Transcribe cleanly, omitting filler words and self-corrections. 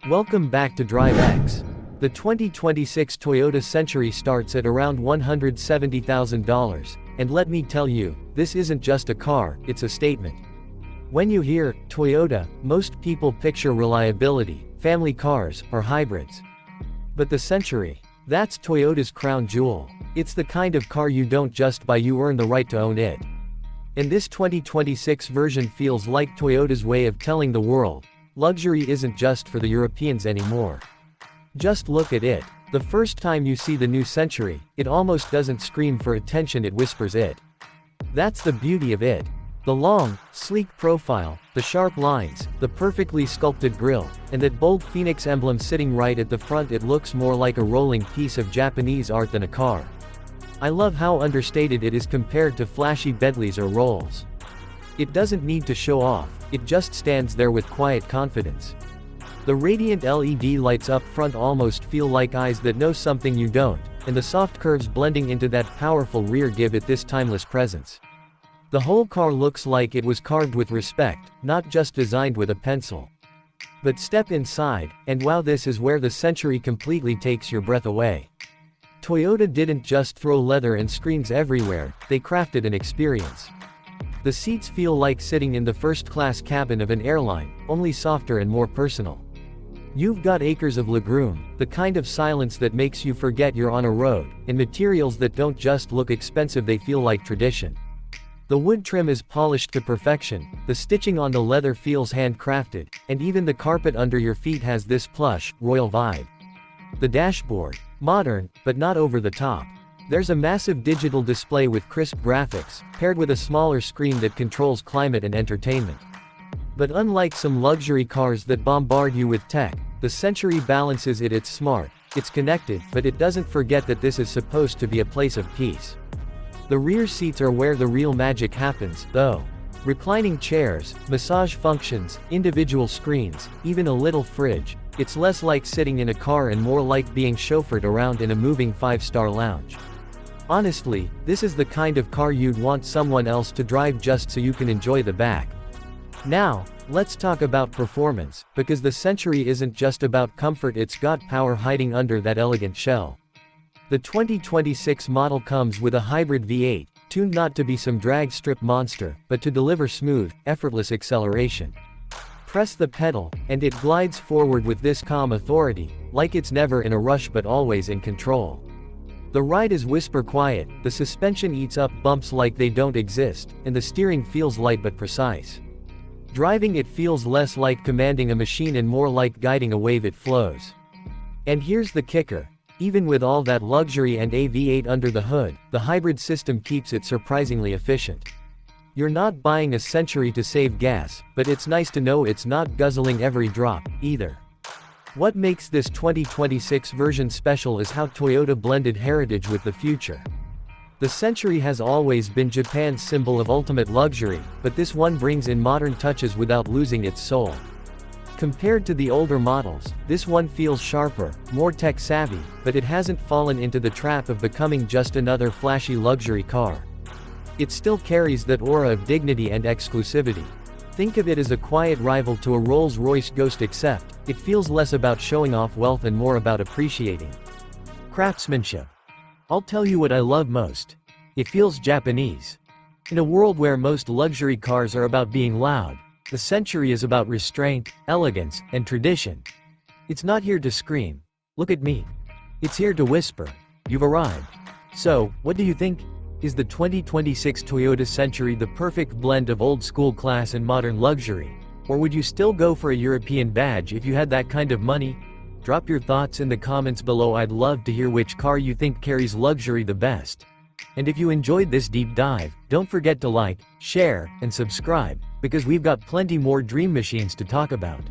Welcome back to Drive X. The 2026 Toyota Century starts at around $170,000, and let me tell you, this isn't just a car, it's a statement. When you hear Toyota, most people picture reliability, family cars, or hybrids. But the Century, that's Toyota's crown jewel. It's the kind of car you don't just buy, you earn the right to own it. And this 2026 version feels like Toyota's way of telling the world, luxury isn't just for the Europeans anymore. Just look at it. The first time you see the new Century, it almost doesn't scream for attention, it whispers it. That's the beauty of it. The long, sleek profile, the sharp lines, the perfectly sculpted grille, and that bold phoenix emblem sitting right at the front, it looks more like a rolling piece of Japanese art than a car. I love how understated it is compared to flashy Bentleys or Rolls. It doesn't need to show off, it just stands there with quiet confidence. The radiant LED lights up front almost feel like eyes that know something you don't, and the soft curves blending into that powerful rear give it this timeless presence. The whole car looks like it was carved with respect, not just designed with a pencil. But step inside, and wow, this is where the Century completely takes your breath away. Toyota didn't just throw leather and screens everywhere, they crafted an experience. The seats feel like sitting in the first-class cabin of an airline, only softer and more personal. You've got acres of legroom, the kind of silence that makes you forget you're on a road, and materials that don't just look expensive, they feel like tradition. The wood trim is polished to perfection, the stitching on the leather feels handcrafted, and even the carpet under your feet has this plush, royal vibe. The dashboard, modern, but not over the top. There's a massive digital display with crisp graphics, paired with a smaller screen that controls climate and entertainment. But unlike some luxury cars that bombard you with tech, the Century balances it. It's smart, it's connected, but it doesn't forget that this is supposed to be a place of peace. The rear seats are where the real magic happens, though. Reclining chairs, massage functions, individual screens, even a little fridge. It's less like sitting in a car and more like being chauffeured around in a moving 5-star lounge. Honestly, this is the kind of car you'd want someone else to drive just so you can enjoy the back. Now, let's talk about performance, because the Century isn't just about comfort, it's got power hiding under that elegant shell. The 2026 model comes with a hybrid V8, tuned not to be some drag strip monster, but to deliver smooth, effortless acceleration. Press the pedal, and it glides forward with this calm authority, like it's never in a rush but always in control. The ride is whisper quiet, the suspension eats up bumps like they don't exist, and the steering feels light but precise. Driving it feels less like commanding a machine and more like guiding a wave, it flows. And here's the kicker. Even with all that luxury and a V8 under the hood, the hybrid system keeps it surprisingly efficient. You're not buying a Century to save gas, but it's nice to know it's not guzzling every drop, either. What makes this 2026 version special is how Toyota blended heritage with the future. The Century has always been Japan's symbol of ultimate luxury, but this one brings in modern touches without losing its soul. Compared to the older models, this one feels sharper, more tech-savvy, but it hasn't fallen into the trap of becoming just another flashy luxury car. It still carries that aura of dignity and exclusivity. Think of it as a quiet rival to a Rolls-Royce Ghost, except, it feels less about showing off wealth and more about appreciating craftsmanship. I'll tell you what I love most. It feels Japanese. In a world where most luxury cars are about being loud, the Century is about restraint, elegance, and tradition. It's not here to scream, "Look at me." It's here to whisper, "You've arrived." So, what do you think? Is the 2026 Toyota Century the perfect blend of old-school class and modern luxury? Or would you still go for a European badge if you had that kind of money? Drop your thoughts in the comments below. I'd love to hear which car you think carries luxury the best. And if you enjoyed this deep dive, don't forget to like, share, and subscribe, because we've got plenty more dream machines to talk about.